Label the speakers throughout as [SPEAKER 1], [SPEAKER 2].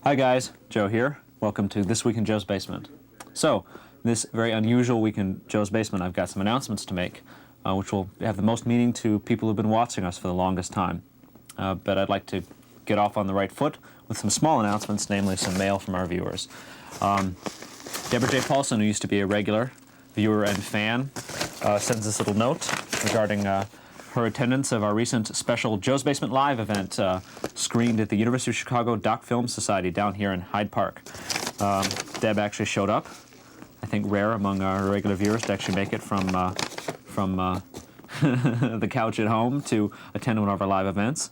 [SPEAKER 1] Hi guys, Joe here. Welcome to This Week in Joe's Basement. So, this very unusual week in Joe's Basement, I've got some announcements to make, which will have the most meaning to people who've been watching us for the longest time. But I'd like to get off on the right foot with some small announcements, namely some mail from our viewers. Deborah J. Paulson, who used to be a regular viewer and fan, sends this little note regarding her attendance of our recent special Joe's Basement Live event screened at the University of Chicago Doc Film Society down here in Hyde Park. Deb actually showed up, I think rare among our regular viewers to actually make it from the couch at home to attend one of our live events.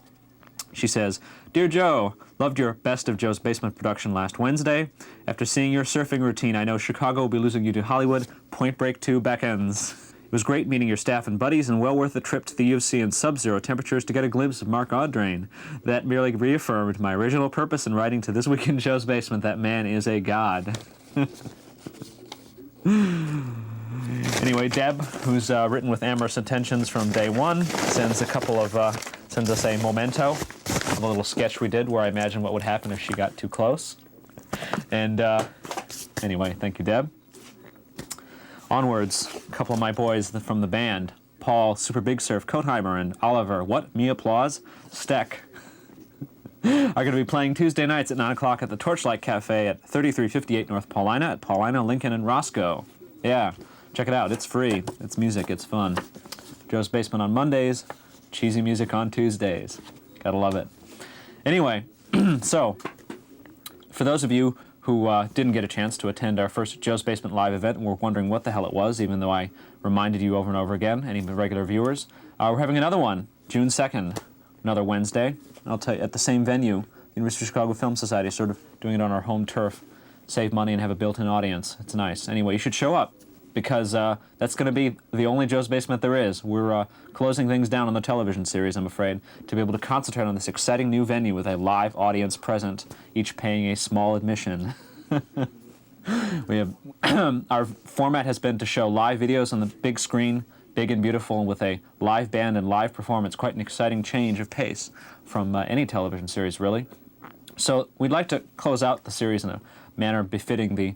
[SPEAKER 1] She says, "Dear Joe, loved your Best of Joe's Basement production last Wednesday. After seeing your surfing routine, I know Chicago will be losing you to Hollywood. Point Break 2 beckons. It was great meeting your staff and buddies, and well worth the trip to the U of C in sub-zero temperatures to get a glimpse of Mark Audrain. That merely reaffirmed my original purpose in writing to This Week in Joe's Basement. That man is a god." Anyway, Deb, who's written with amorous intentions from day one, sends us a memento of a little sketch we did where I imagined what would happen if she got too close. And anyway, thank you, Deb. Onwards, a couple of my boys from the band, Paul, Super Big Surf, Coatheimer, and Oliver, what, me applause, Steck, are going to be playing Tuesday nights at 9 o'clock at the Torchlight Cafe at 3358 North Paulina at Paulina, Lincoln, and Roscoe. Yeah, check it out. It's free. It's music. It's fun. Joe's Basement on Mondays, cheesy music on Tuesdays. Gotta love it. Anyway, so, for those of you who didn't get a chance to attend our first Joe's Basement Live event and were wondering what the hell it was, even though I reminded you over and over again, any of the regular viewers, we're having another one, June 2nd, another Wednesday. I'll tell you, at the same venue, University of Chicago Film Society, sort of doing it on our home turf, save money and have a built-in audience. It's nice. Anyway, you should show up, because that's going to be the only Joe's Basement there is. We're closing things down on the television series, I'm afraid, to be able to concentrate on this exciting new venue with a live audience present, each paying a small admission. We have our format has been to show live videos on the big screen, big and beautiful, and with a live band and live performance. Quite an exciting change of pace from any television series, really. So we'd like to close out the series in a manner befitting the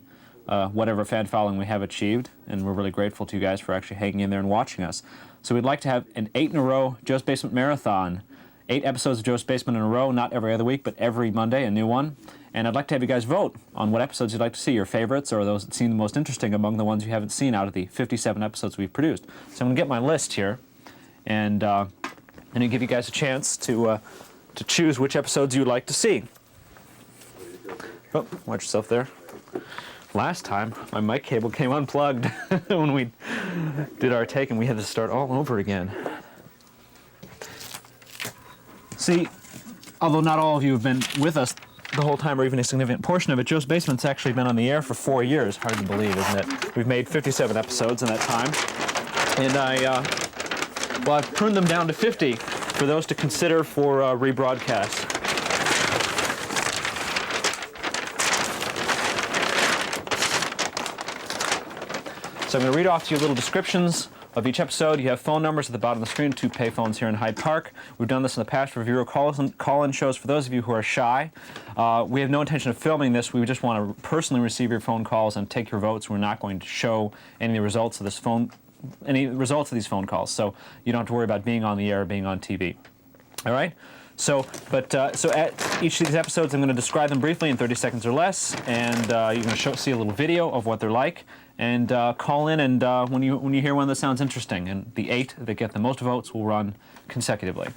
[SPEAKER 1] whatever fan following we have achieved, and we're really grateful to you guys for actually hanging in there and watching us. So we'd like to have an 8-in-a-row Joe's Basement Marathon. 8 episodes of Joe's Basement in a row, not every other week, but every Monday, a new one. And I'd like to have you guys vote on what episodes you'd like to see, your favorites, or those that seem the most interesting among the ones you haven't seen out of the 57 episodes we've produced. So I'm going to get my list here, and give you guys a chance to choose which episodes you'd like to see. Oh, watch yourself there. Last time, my mic cable came unplugged when we did our take, and we had to start all over again. See, although not all of you have been with us the whole time, or even a significant portion of it, Joe's Basement's actually been on the air for 4 years. Hard to believe, isn't it? We've made 57 episodes in that time. And I've pruned them down to 50 for those to consider for rebroadcast. So I'm going to read off to you little descriptions of each episode. You have phone numbers at the bottom of the screen, 2 payphones here in Hyde Park. We've done this in the past for viewer call-in shows. For those of you who are shy, we have no intention of filming this. We just want to personally receive your phone calls and take your votes. We're not going to show any results of these phone calls, so you don't have to worry about being on the air or being on TV. All right? So at each of these episodes, I'm going to describe them briefly in 30 seconds or less, and you're going to see a little video of what they're like, and call in, and when you hear one that sounds interesting, and the 8 that get the most votes will run consecutively.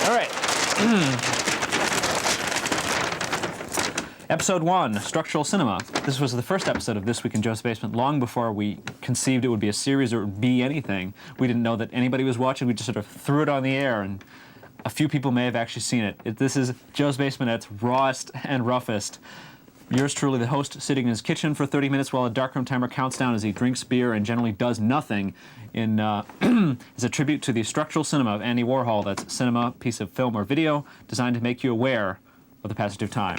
[SPEAKER 1] All right. Episode 1, Structural Cinema. This was the first episode of This Week in Joe's Basement, long before we conceived it would be a series or it would be anything. We didn't know that anybody was watching. We just sort of threw it on the air, and a few people may have actually seen it. This is Joe's Basement at its rawest and roughest. Yours truly, the host, sitting in his kitchen for 30 minutes while a darkroom timer counts down as he drinks beer and generally does nothing, in is a tribute to the structural cinema of Andy Warhol. That's cinema, piece of film or video designed to make you aware of the passage of time.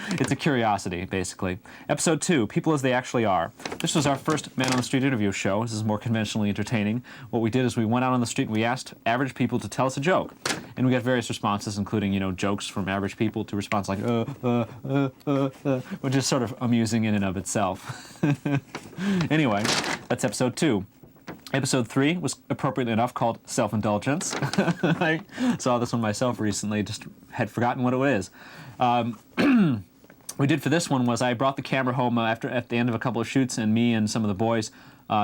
[SPEAKER 1] It's a curiosity, basically. Episode 2, People as They Actually Are. This was our first Man on the Street interview show. This is more conventionally entertaining. What we did is we went out on the street and we asked average people to tell us a joke. And we got various responses, including, jokes from average people to response like, which is sort of amusing in and of itself. Anyway, that's episode 2. Episode 3 was appropriately enough called Self-Indulgence. I saw this one myself recently, just had forgotten what it was. We did for this one was I brought the camera home at the end of a couple of shoots, and me and some of the boys,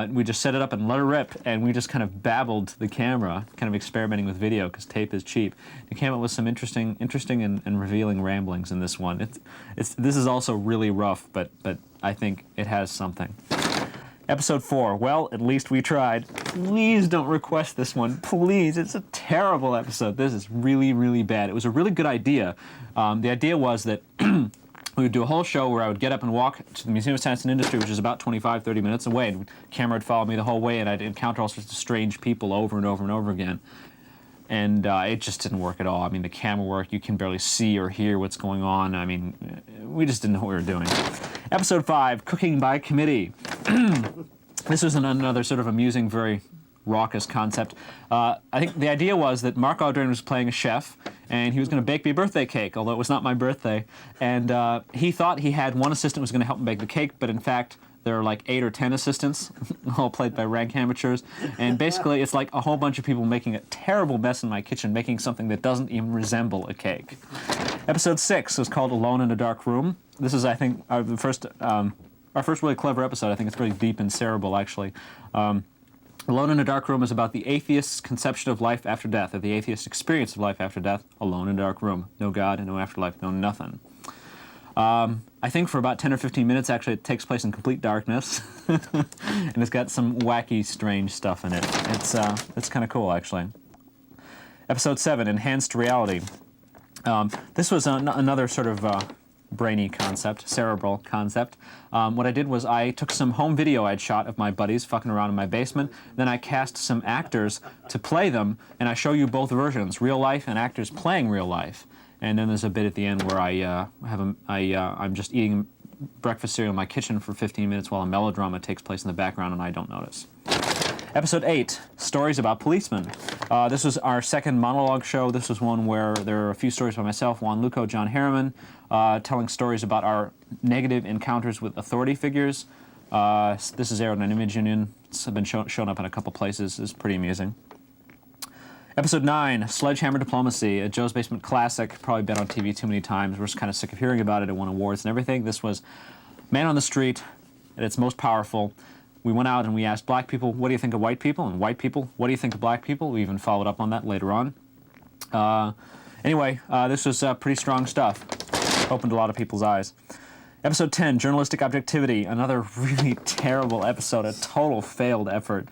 [SPEAKER 1] we just set it up and let it rip, and we just kind of babbled to the camera, kind of experimenting with video because tape is cheap. It came up with some interesting and revealing ramblings in this one. This is also really rough, but I think it has something. Episode 4, well, at least we tried. Please don't request this one. Please, it's a terrible episode. This is really, really bad. It was a really good idea. The idea was that we would do a whole show where I would get up and walk to the Museum of Science and Industry, which is about 25, 30 minutes away, and the camera would follow me the whole way, and I'd encounter all sorts of strange people over and over and over again. And it just didn't work at all. I mean, the camera work, you can barely see or hear what's going on. I mean, we just didn't know what we were doing. Episode 5, Cooking by Committee. This was another sort of amusing, very raucous concept. I think the idea was that Mark Audrin was playing a chef, and he was going to bake me a birthday cake, although it was not my birthday. And he thought he had one assistant who was going to help him bake the cake, but in fact, there are like 8 or 10 assistants, all played by rank amateurs. And basically, it's like a whole bunch of people making a terrible mess in my kitchen, making something that doesn't even resemble a cake. Episode 6 was called Alone in a Dark Room. This is, I think, our first really clever episode. I think it's really deep and cerebral, actually. Alone in a Dark Room is about the atheist's conception of life after death, or the atheist's experience of life after death, alone in a dark room. No God, no afterlife, no nothing. I think for about 10 or 15 minutes, actually, it takes place in complete darkness. And it's got some wacky, strange stuff in it. It's kind of cool, actually. Episode 7, Enhanced Reality. This was another sort of brainy concept, cerebral concept. What I did was I took some home video I'd shot of my buddies fucking around in my basement. Then I cast some actors to play them, and I show you both versions, real life and actors playing real life. And then there's a bit at the end where I'm just eating breakfast cereal in my kitchen for 15 minutes while a melodrama takes place in the background and I don't notice. Episode 8, Stories About Policemen. This was our second monologue show. This was one where there are a few stories by myself, Juan Luco, John Harriman, telling stories about our negative encounters with authority figures. This is aired on Image Union. It's been shown up in a couple places. It's pretty amusing. Episode 9, Sledgehammer Diplomacy, a Joe's Basement classic, probably been on TV too many times. We're just kind of sick of hearing about it. It won awards and everything. This was Man on the Street at its most powerful. We went out and we asked black people, what do you think of white people? And white people, what do you think of black people? We even followed up on that later on. Anyway, this was pretty strong stuff. Opened a lot of people's eyes. Episode 10, Journalistic Objectivity, another really terrible episode, a total failed effort.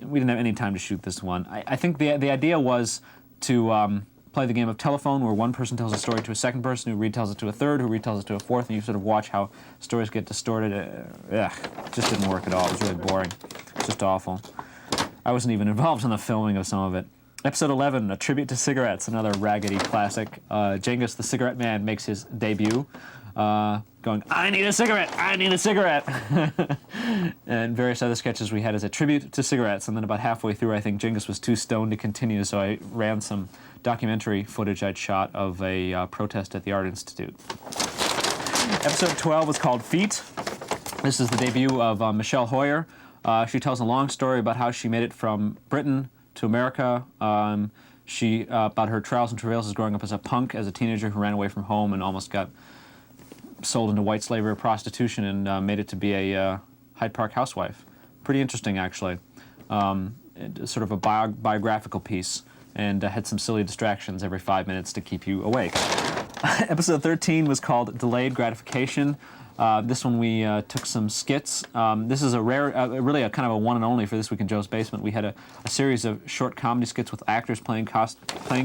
[SPEAKER 1] We didn't have any time to shoot this one. I think the idea was to play the game of telephone, where one person tells a story to a second person, who retells it to a third, who retells it to a fourth, and you sort of watch how stories get distorted. It just didn't work at all. It was really boring. It's just awful. I wasn't even involved in the filming of some of it. Episode 11, A Tribute to Cigarettes, another raggedy classic. Genghis the Cigarette Man makes his debut, going, I need a cigarette, I need a cigarette. And various other sketches we had as a tribute to cigarettes. And then about halfway through, I think Genghis was too stoned to continue, so I ran some documentary footage I'd shot of a protest at the Art Institute. Episode 12 was called Feet. This is the debut of Michelle Hoyer. She tells a long story about how she made it from Britain to America. About her trials and travails as growing up as a punk, as a teenager who ran away from home and almost got sold into white slavery or prostitution and made it to be a Hyde Park housewife. Pretty interesting, actually. Sort of a biographical piece, and had some silly distractions every 5 minutes to keep you awake. Episode 13 was called Delayed Gratification. This one we took some skits. This is a rare, really a kind of a one and only for This Week in Joe's Basement. We had a series of short comedy skits with actors playing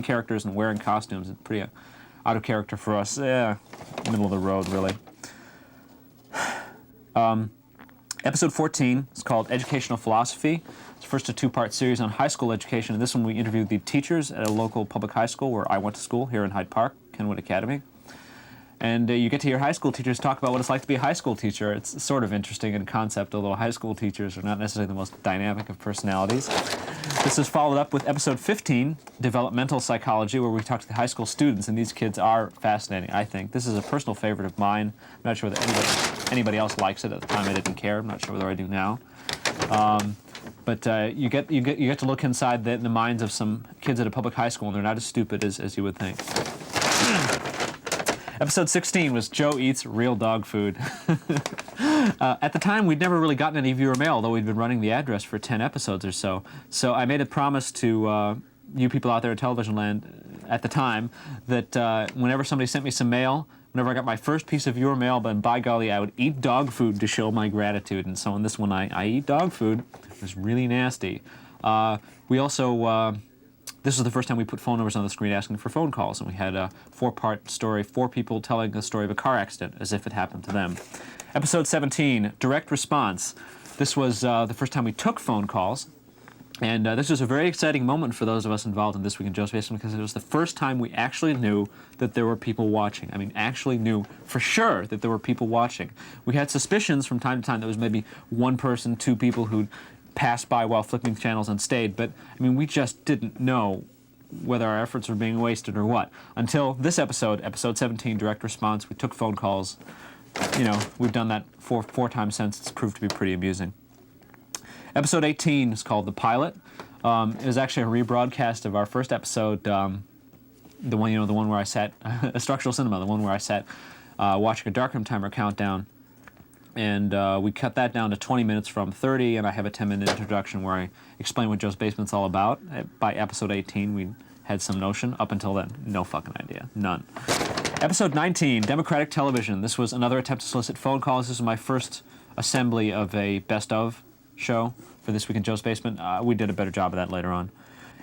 [SPEAKER 1] characters and wearing costumes. It's pretty out of character for us. Yeah, middle of the road, really. Episode 14 is called Educational Philosophy. It's first a two-part series on high school education. In this one, we interviewed the teachers at a local public high school where I went to school here in Hyde Park, Kenwood Academy. And you get to hear high school teachers talk about what it's like to be a high school teacher. It's sort of interesting in concept, although high school teachers are not necessarily the most dynamic of personalities. This is followed up with episode 15, Developmental Psychology, where we talk to the high school students, and these kids are fascinating, I think. This is a personal favorite of mine. I'm not sure whether anybody else likes it. At the time, I didn't care. I'm not sure whether I do now. But you get to look inside the minds of some kids at a public high school, and they're not as stupid as you would think. Episode 16 was Joe Eats Real Dog Food. At the time, we'd never really gotten any viewer mail, though we'd been running the address for 10 episodes or so. So I made a promise to you people out there in television land at the time that whenever somebody sent me some mail, whenever I got my first piece of viewer mail, then by golly, I would eat dog food to show my gratitude. And so in this one, I eat dog food. It was really nasty. We also... This was the first time we put phone numbers on the screen asking for phone calls, and we had a 4-part story, 4 people telling the story of a car accident as if it happened to them. Episode 17, Direct Response. This was the first time we took phone calls, and this was a very exciting moment for those of us involved in This Week in Joe's Basement because it was the first time we actually knew that there were people watching. I mean, actually knew for sure that there were people watching. We had suspicions from time to time that was maybe one person, 2 people who'd passed by while flipping channels and stayed, but I mean, we just didn't know whether our efforts were being wasted or what. Until this episode, episode 17, Direct Response, we took phone calls. You know, we've done that four times since. It's proved to be pretty amusing. Episode 18 is called The Pilot. It was actually a rebroadcast of our first episode, the one where I sat, a structural cinema, the one where I sat watching a Darkroom Timer countdown. And we cut that down to 20 minutes from 30, and I have a 10-minute introduction where I explain what Joe's Basement's all about. By episode 18, we had some notion. Up until then, no fucking idea. None. Episode 19, Democratic Television. This was another attempt to solicit phone calls. This was my first assembly of a best-of show for This Week in Joe's Basement. We did a better job of that later on.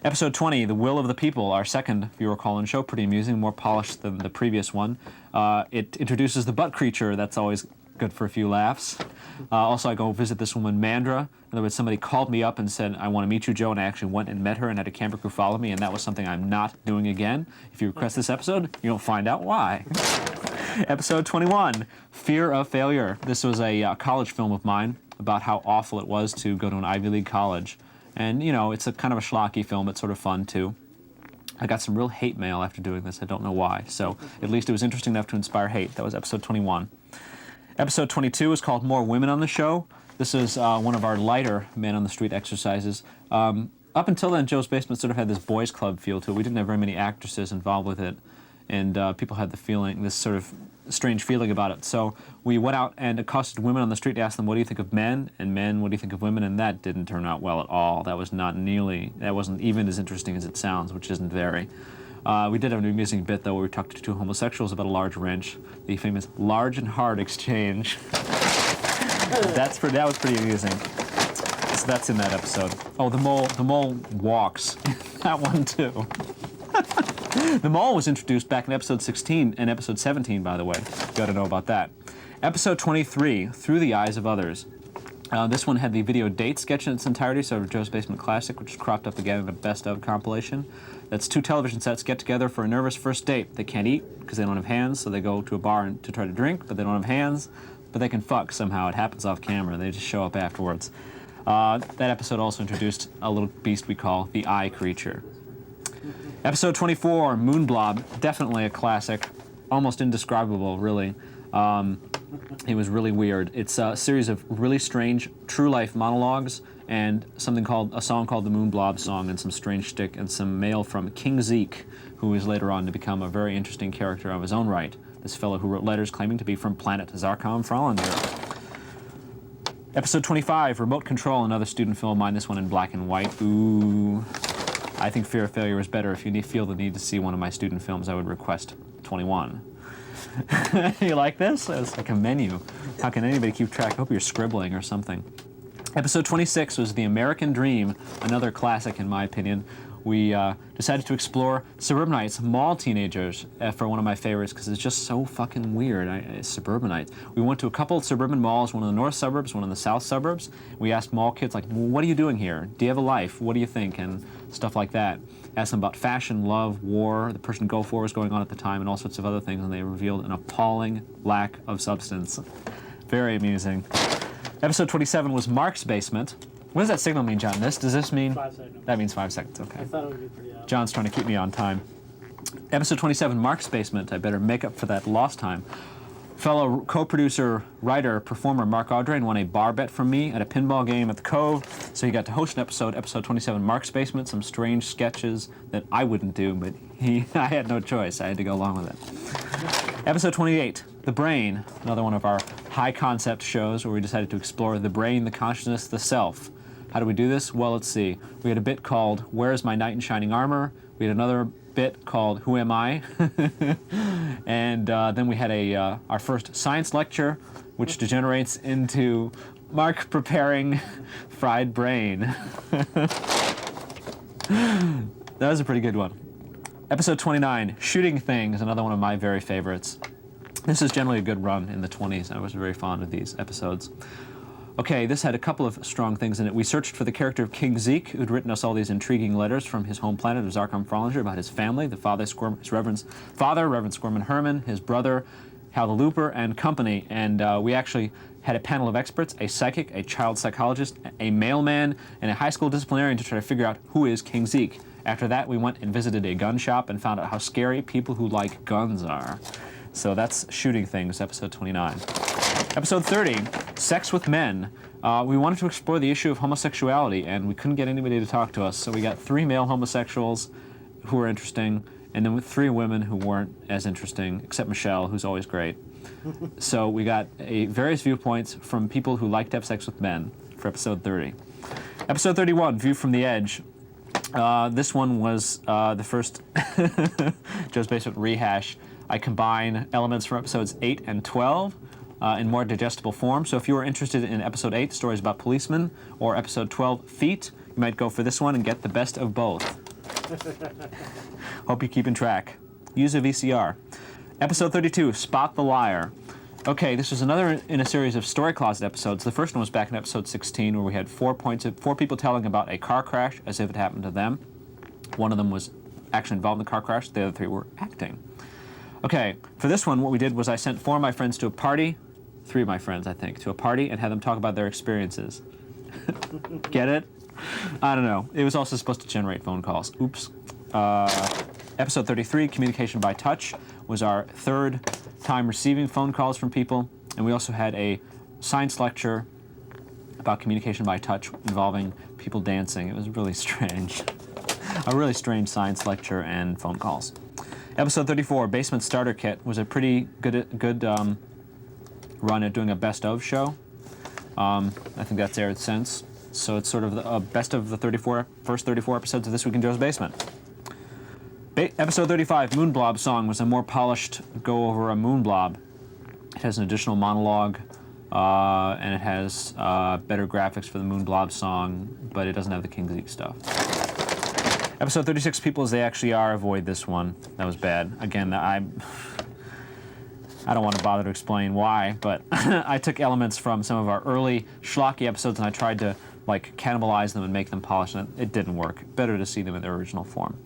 [SPEAKER 1] Episode 20, The Will of the People, our second viewer call-in show. Pretty amusing, more polished than the previous one. It introduces the butt creature. That's always good for a few laughs. Also, I go visit this woman, Mandra. In other words, somebody called me up and said, I want to meet you, Joe, and I actually went and met her and had a camera crew follow me, and that was something I'm not doing again. If you request this episode, you'll find out why. Episode 21, Fear of Failure. This was a college film of mine about how awful it was to go to an Ivy League college. And, you know, it's a kind of a schlocky film. It's sort of fun, too. I got some real hate mail after doing this. I don't know why. So at least it was interesting enough to inspire hate. That was episode 21. Episode 22 is called More Women on the Show. This is one of our lighter man-on-the-street exercises. Up until then, Joe's Basement sort of had this boys' club feel to it. We didn't have very many actresses involved with it, and people had the feeling, this sort of strange feeling about it. So we went out and accosted women on the street to ask them, what do you think of men? And men, what do you think of women? And that didn't turn out well at all. That wasn't even as interesting as it sounds, which isn't very. We did have an amusing bit, though, where we talked to 2 homosexuals about a large wrench, the famous large and hard exchange. That was pretty amusing. So that's in that episode. Oh, the mole walks. That one, too. The mole was introduced back in episode 16 and episode 17, by the way. You got to know about that. Episode 23, Through the Eyes of Others. This one had the video date sketch in its entirety, so Joe's Basement Classic, which is cropped up again in a best-of compilation. That's 2 television sets get together for a nervous first date. They can't eat because they don't have hands, so they go to a bar to try to drink, but they don't have hands, but they can fuck somehow. It happens off camera. They just show up afterwards. That episode also introduced a little beast we call the Eye Creature. Episode 24, Moon Blob, definitely a classic, almost indescribable, really. It was really weird. It's a series of really strange true-life monologues and a song called the Moon Blob Song, and some strange shtick, and some mail from King Zeke, who is later on to become a very interesting character of his own right. This fellow who wrote letters claiming to be from planet Zarkon Frolinger. Episode 25, Remote Control, another student film of mine, this one in black and white. Ooh. I think Fear of Failure is better. If you feel the need to see one of my student films, I would request 21. You like this? It's like a menu. How can anybody keep track? I hope you're scribbling or something. Episode 26 was The American Dream, another classic in my opinion. We decided to explore suburbanites, mall teenagers, for one of my favorites because it's just so fucking weird. Suburbanites. We went to a couple of suburban malls, one in the north suburbs, one in the south suburbs. We asked mall kids, like, well, what are you doing here? Do you have a life? What do you think? And stuff like that. Asked them about fashion, love, war, the Persian Gulf War was going on at the time, and all sorts of other things, and they revealed an appalling lack of substance. Very amusing. Episode 27 was Mark's Basement. What does that signal mean, John? Does this mean?
[SPEAKER 2] 5 seconds.
[SPEAKER 1] That means 5 seconds, okay.
[SPEAKER 2] I thought it would be pretty obvious.
[SPEAKER 1] John's trying to keep me on time. Episode 27, Mark's Basement. I better make up for that lost time. Fellow co-producer, writer, performer Mark Audrey won a bar bet from me at a pinball game at the Cove, so he got to host an episode 27, Mark's Basement, some strange sketches that I wouldn't do, but I had no choice. I had to go along with it. Episode 28, The Brain, another one of our high-concept shows where we decided to explore the brain, the consciousness, the self. How do we do this? Well, let's see. We had a bit called Where's My Knight in Shining Armor? We had another bit called Who Am I? And then we had our first science lecture, which degenerates into Mark preparing fried brain. That was a pretty good one. Episode 29, Shooting Things, another one of my very favorites. This is generally a good run in the 20s. I was very fond of these episodes. Okay, this had a couple of strong things in it. We searched for the character of King Zeke, who'd written us all these intriguing letters from his home planet of Zarkon Frolinger about his family, his Reverend Squirman Herman, his brother, Hal the Looper, and company. And we actually had a panel of experts, a psychic, a child psychologist, a mailman, and a high school disciplinarian to try to figure out who is King Zeke. After that, we went and visited a gun shop and found out how scary people who like guns are. So that's Shooting Things, episode 29. Episode 30, Sex with Men. We wanted to explore the issue of homosexuality, and we couldn't get anybody to talk to us, so we got 3 male homosexuals who were interesting, and then 3 women who weren't as interesting, except Michelle, who's always great. So we got various viewpoints from people who like to have sex with men for episode 30. Episode 31, View from the Edge. This one was the first Joe's Basement rehash. I combine elements from episodes 8 and 12 in more digestible form. So if you were interested in episode 8, stories about policemen, or episode 12, feet, you might go for this one and get the best of both. Hope you're keeping track. Use a VCR. Episode 32, Spot the Liar. Okay, this was another in a series of Story Closet episodes. The first one was back in episode 16, where we had 4 people telling about a car crash as if it happened to them. One of them was actually involved in the car crash. The other 3 were acting. Okay, for this one, what we did was I sent 4 of my friends to a party, 3 of my friends, I think, to a party, and had them talk about their experiences. Get it? I don't know. It was also supposed to generate phone calls. Oops. Episode 33, Communication by Touch, was our 3rd time receiving phone calls from people, and we also had a science lecture about communication by touch involving people dancing. It was really strange. A really strange science lecture and phone calls. Episode 34, Basement Starter Kit, was a pretty good run at doing a best of show. I think that's aired since. So it's sort of the best of the first 34 episodes of This Week in Joe's Basement. Episode 35, Moon Blob Song, was a more polished go over a moon blob. It has an additional monologue, and it has better graphics for the Moon Blob Song, but it doesn't have the King Zeke stuff. Episode 36, People as They Actually Are, avoid this one. That was bad. Again, I don't want to bother to explain why, but I took elements from some of our early schlocky episodes and I tried to cannibalize them and make them polished, and it didn't work. Better to see them in their original form.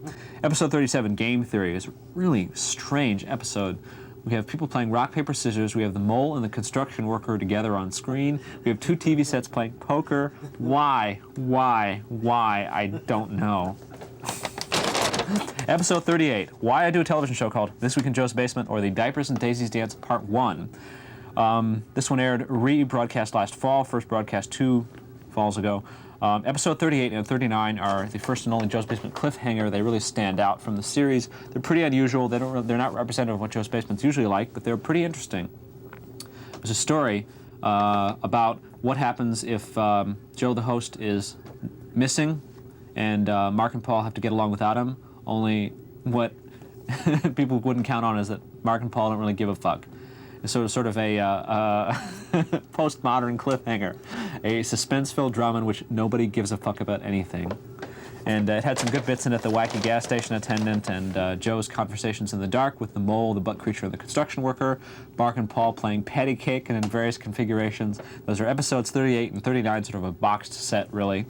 [SPEAKER 1] Episode 37, Game Theory, is a really strange episode. We have people playing rock, paper, scissors. We have the mole and the construction worker together on screen. We have 2 TV sets playing poker. Why? I don't know. Episode 38, Why I Do a Television Show Called This Week in Joe's Basement, or The Diapers and Daisy's Dance Part 1. This one aired rebroadcast last fall, first broadcast 2 falls ago. Episode 38 and 39 are the first and only Joe's Basement cliffhanger. They really stand out from the series. They're pretty unusual. They're not representative of what Joe's Basement's usually like, but they're pretty interesting. It was a story about what happens if Joe the host is missing and Mark and Paul have to get along without him. Only what people wouldn't count on is that Mark and Paul don't really give a fuck. It's sort of a postmodern cliffhanger, a suspense-filled drama in which nobody gives a fuck about anything. And it had some good bits in it, the wacky gas station attendant and Joe's conversations in the dark with the mole, the butt creature, and the construction worker, Mark and Paul playing patty cake and in various configurations. Those are episodes 38 and 39, sort of a boxed set, really.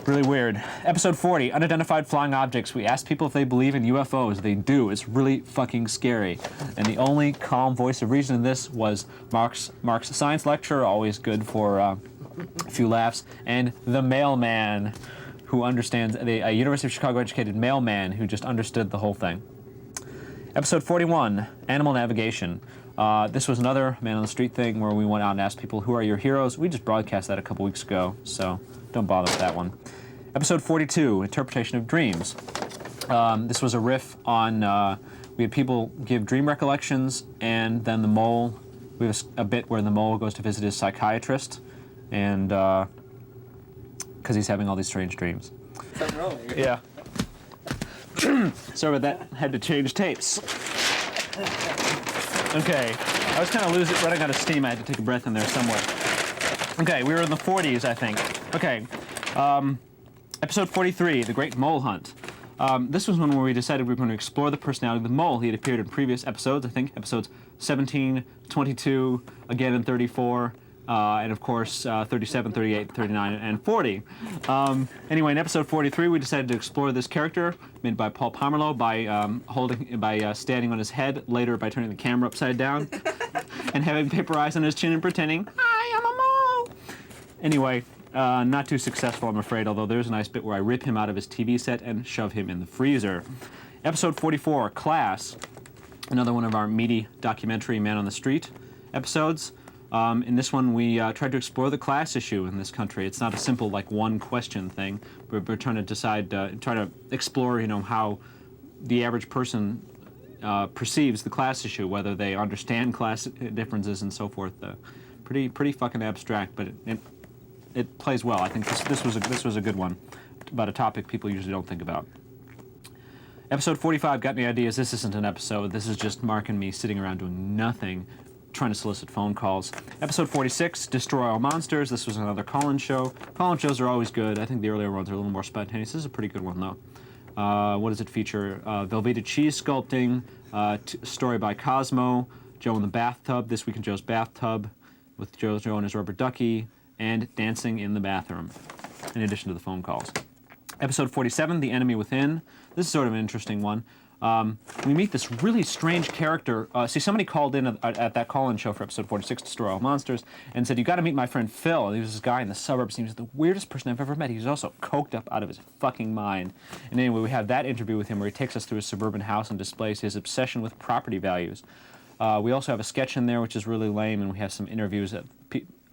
[SPEAKER 1] Really weird. Episode 40, Unidentified Flying Objects. We asked people if they believe in UFOs. They do. It's really fucking scary. And the only calm voice of reason in this was Mark's science lecture, always good for a few laughs, and the mailman, who understands, a University of Chicago educated mailman who just understood the whole thing. Episode 41, Animal Navigation. This was another Man on the Street thing where we went out and asked people, who are your heroes? We just broadcast that a couple weeks ago, so don't bother with that one. Episode 42, Interpretation of Dreams. This was a riff on, we had people give dream recollections, and then the mole, we have a bit where the mole goes to visit his psychiatrist, and because he's having all these strange dreams.
[SPEAKER 2] Something wrong here.
[SPEAKER 1] Yeah. Sorry about that. Had to change tapes. Okay. I was kind of running out of steam. I had to take a breath in there somewhere. Okay, we were in the 40s, I think. Okay. Episode 43, The Great Mole Hunt. This was one where we decided we were going to explore the personality of the mole. He had appeared in previous episodes, I think, episodes 17, 22, again in 34, and of course 37, 38, 39, and 40. Anyway, in episode 43, we decided to explore this character made by Paul Pomerleau by standing on his head, later by turning the camera upside down, and having paper eyes on his chin and pretending, I am a mole. Anyway, not too successful, I'm afraid, although there's a nice bit where I rip him out of his TV set and shove him in the freezer. Episode 44, Class. Another one of our meaty documentary Man on the Street episodes. In this one, we tried to explore the class issue in this country. It's not a simple, like, one question thing. We're trying to decide, try to explore, how the average person perceives the class issue, whether they understand class differences and so forth. Pretty fucking abstract, but it plays well. I think this was a good one about a topic people usually don't think about. Episode 45, Got Any Ideas? This isn't an episode. This is just Mark and me sitting around doing nothing, trying to solicit phone calls. Episode 46, Destroy All Monsters. This was another call-in show. Call-in shows are always good. I think the earlier ones are a little more spontaneous. This is a pretty good one, though. What does it feature? Velveeta cheese sculpting, story by Cosmo, Joe in the bathtub, This Week in Joe's Bathtub, with Joe and his rubber ducky, and dancing in the bathroom, in addition to the phone calls. Episode 47, The Enemy Within. This is sort of an interesting one. We meet this really strange character. Somebody called in at that call-in show for episode 46, Destroy All Monsters, and said, you got to meet my friend Phil. He was this guy in the suburbs. He was the weirdest person I've ever met. He was also coked up out of his fucking mind. And anyway, we have that interview with him where he takes us through his suburban house and displays his obsession with property values. We also have a sketch in there, which is really lame, and we have some interviews at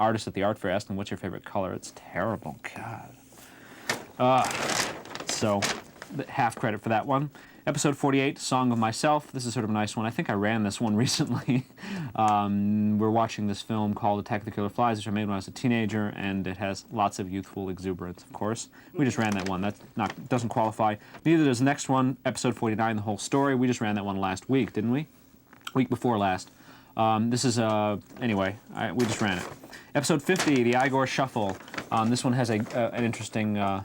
[SPEAKER 1] artists at the art fair. Ask them, what's your favorite color? It's terrible. God. So, half credit for that one. Episode 48, Song of Myself. This is sort of a nice one. I think I ran this one recently. We're watching this film called Attack of the Killer Flies, which I made when I was a teenager, and it has lots of youthful exuberance, of course. We just ran that one. That doesn't qualify. Neither does the next one, episode 49, The Whole Story. We just ran that one last week, didn't we? Week before last. This is, anyway, we just ran it. Episode 50, The Igor Shuffle. This one has an interesting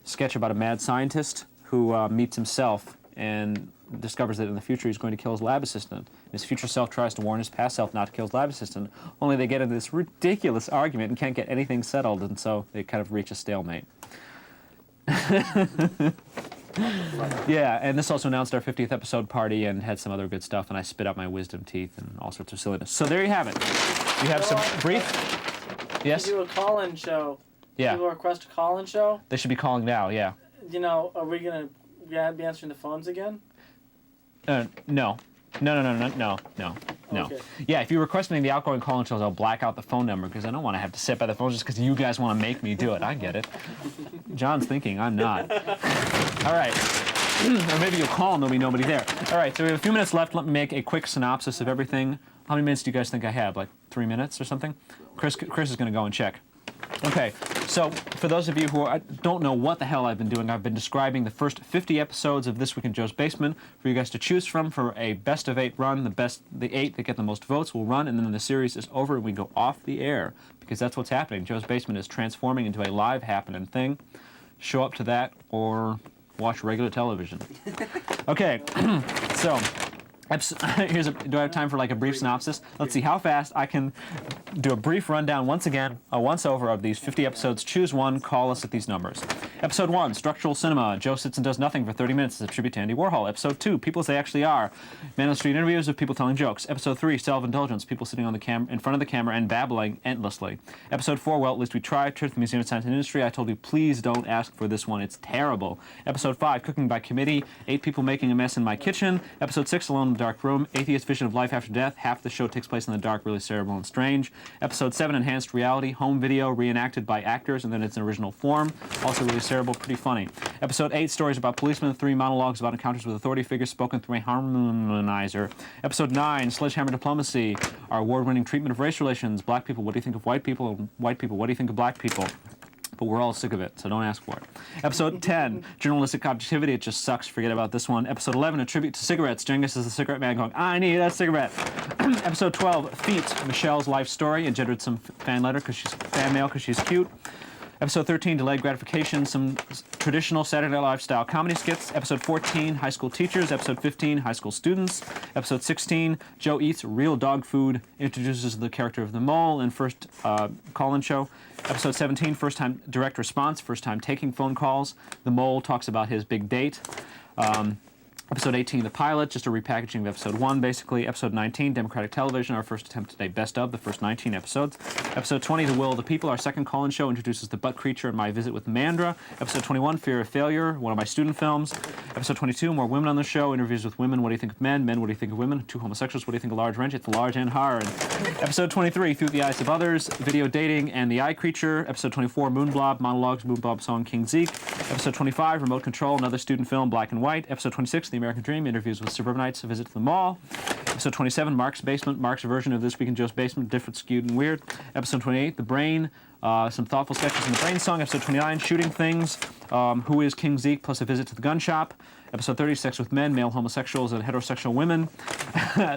[SPEAKER 1] sketch about a mad scientist who meets himself and discovers that in the future he's going to kill his lab assistant. His future self tries to warn his past self not to kill his lab assistant, only they get into this ridiculous argument and can't get anything settled, and so they kind of reach a stalemate. Yeah, and this also announced our 50th episode party and had some other good stuff, and I spit out my wisdom teeth and all sorts of silliness. So there you have it. You have some brief... Yes?
[SPEAKER 2] You do a call-in show.
[SPEAKER 1] Yeah.
[SPEAKER 2] People request a call-in show.
[SPEAKER 1] They should be calling now, yeah.
[SPEAKER 2] Are we going to be answering the phones again?
[SPEAKER 1] No. No.
[SPEAKER 2] Okay.
[SPEAKER 1] Yeah, if you request any of the outgoing call-in shows, I'll black out the phone number because I don't want to have to sit by the phone just because you guys want to make me do it. I get it. John's thinking, I'm not. All right. Or maybe you'll call and there'll be nobody there. All right, so we have a few minutes left. Let me make a quick synopsis of everything. How many minutes do you guys think I have? Like 3 minutes or something? Chris is going to go and check. Okay, so for those of you who don't know what the hell I've been doing, I've been describing the first 50 episodes of This Week in Joe's Basement for you guys to choose from for a best of 8 run. The 8 that get the most votes will run, and then the series is over and we go off the air, because that's what's happening. Joe's Basement is transforming into a live happening thing. Show up to that or watch regular television. Okay, so do I have time for like a brief synopsis? Let's see how fast I can do a brief rundown once again, a once-over of these 50 episodes. Choose one, call us at these numbers. Episode 1, Structural Cinema. Joe sits and does nothing for 30 minutes as a tribute to Andy Warhol. Episode 2, People as They Actually Are. Man on the Street interviews of people telling jokes. Episode 3, Self-Indulgence. People sitting on the in front of the camera and babbling endlessly. Episode 4, Well, at least we tried. Trip to the Museum of Science and Industry. I told you, please don't ask for this one. It's terrible. Episode 5, Cooking by Committee. 8 people making a mess in my kitchen. Episode 6, Alone in the Dark Room. Atheist vision of life after death. Half the show takes place in the dark, really cerebral and strange. Episode 7, Enhanced Reality. Home video reenacted by actors, and then it's in original form. Also really cerebral, pretty funny. Episode 8, Stories about Policemen. 3 monologues about encounters with authority figures spoken through a harmonizer. Episode 9, Sledgehammer Diplomacy. Our award-winning treatment of race relations. Black people, what do you think of white people? And white people, what do you think of black people? But we're all sick of it, so don't ask for it. Episode 10, Journalistic Objectivity. It just sucks. Forget about this one. Episode 11, A Tribute to Cigarettes. Jengus is the cigarette man going, I need a cigarette. Episode 12, Feet. Michelle's life story. Engendered some fan mail because she's cute. Episode 13, Delayed Gratification, some traditional Saturday Night Live style comedy skits. Episode 14, High School Teachers. Episode 15, High School Students. Episode 16, Joe Eats Real Dog Food, introduces the character of the mole in first call-in show. Episode 17, First Time Direct Response, first time taking phone calls. The mole talks about his big date. Episode 18, The Pilot, just a repackaging of Episode 1, basically. Episode 19, Democratic Television, our first attempt at a best of the first 19 episodes. Episode 20, The Will of the People, our second call-in show, introduces the butt creature and my visit with Mandra. Episode 21, Fear of Failure, one of my student films. Episode 22, More Women on the Show, interviews with women, what do you think of men? Men, what do you think of women? 2 homosexuals, what do you think of large wrench? It's large and hard. Episode 23, Through the Eyes of Others, video dating and the eye creature. Episode 24, Moon Blob, monologues, Moon Blob song, King Zeke. Episode 25, Remote Control, another student film, black and white. Episode 26, The American Dream, interviews with suburbanites, a visit to the mall. Episode 27, Mark's Basement, Mark's version of This Week in Joe's Basement, different, skewed, and weird. Episode 28, The Brain, some thoughtful sketches in the Brain song. Episode 29, Shooting Things, Who is King Zeke, plus a visit to the gun shop. Episode 30, Sex with Men, Male Homosexuals and Heterosexual Women.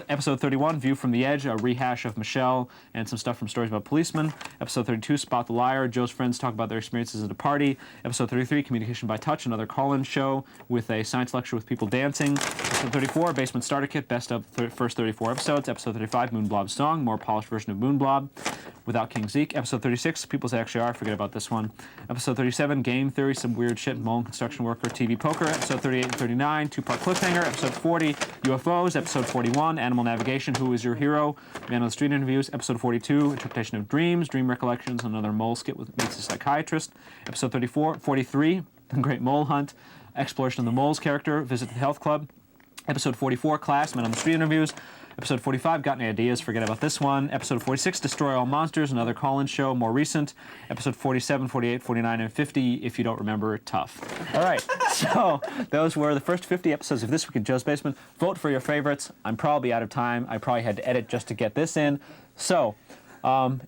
[SPEAKER 1] Episode 31, View from the Edge, a rehash of Michelle and some stuff from Stories about Policemen. Episode 32, Spot the Liar, Joe's friends talk about their experiences at a party. Episode 33, Communication by Touch, another call-in show with a science lecture with people dancing. Episode 34, Basement Starter Kit, best of first 34 episodes. Episode 35, Moon Blob's Song, more polished version of Moon Blob without King Zeke. Episode 36, People as They Actually Are, forget about this one. Episode 37, Game Theory, some weird shit, Mole Construction Worker, TV Poker. Episode 38 and 39, 2-part cliffhanger. Episode 40, UFOs. Episode 41, Animal Navigation, Who is Your Hero? Man on the Street interviews. Episode 42, Interpretation of Dreams, Dream Recollections, another mole skit with meets a psychiatrist. Episode 43, The Great Mole Hunt, Exploration of the Mole's character, Visit the Health Club. Episode 44, Class, Men on the Street interviews. Episode 45, Got Any Ideas? Forget about this one. Episode 46, Destroy All Monsters, another call-in show, more recent. Episode 47, 48, 49, and 50, if you don't remember, tough. All right, so those were the first 50 episodes of This Week in Joe's Basement. Vote for your favorites. I'm probably out of time. I probably had to edit just to get this in. So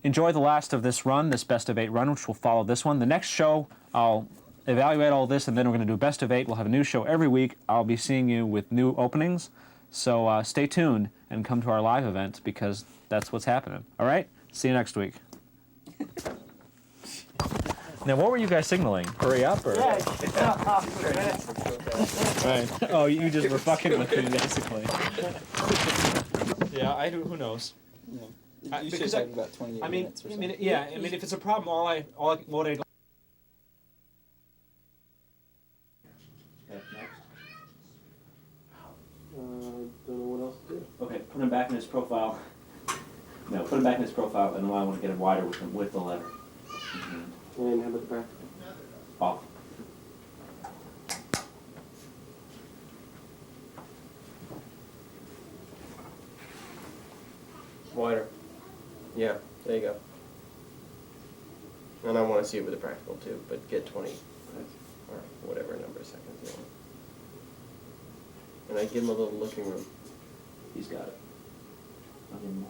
[SPEAKER 1] enjoy the last of this run, this best of 8 run, which will follow this one. The next show, I'll evaluate all this, and then we're going to do best of 8. We'll have a new show every week. I'll be seeing you with new openings. So stay tuned and come to our live events because that's what's happening. All right? See you next week. Now, what were you guys signaling? Hurry up, or?
[SPEAKER 2] Yeah.
[SPEAKER 1] Right. Oh, you just were fucking with me, basically. Yeah, who knows?
[SPEAKER 3] Yeah. You should have talked about 28 minutes or something.
[SPEAKER 1] if it's a problem, what I
[SPEAKER 2] Don't know what else to do.
[SPEAKER 1] Okay, put him back in his profile. No, put him back in his profile, and then I want to get him wider with the letter. Mm-hmm.
[SPEAKER 2] And how about the back?
[SPEAKER 1] Off.
[SPEAKER 4] Wider. Yeah, there you go. And I want to see it with a practical too, but get 20 or whatever number of seconds you want. And I give him a little looking room.
[SPEAKER 1] He's got it. I'll give him more.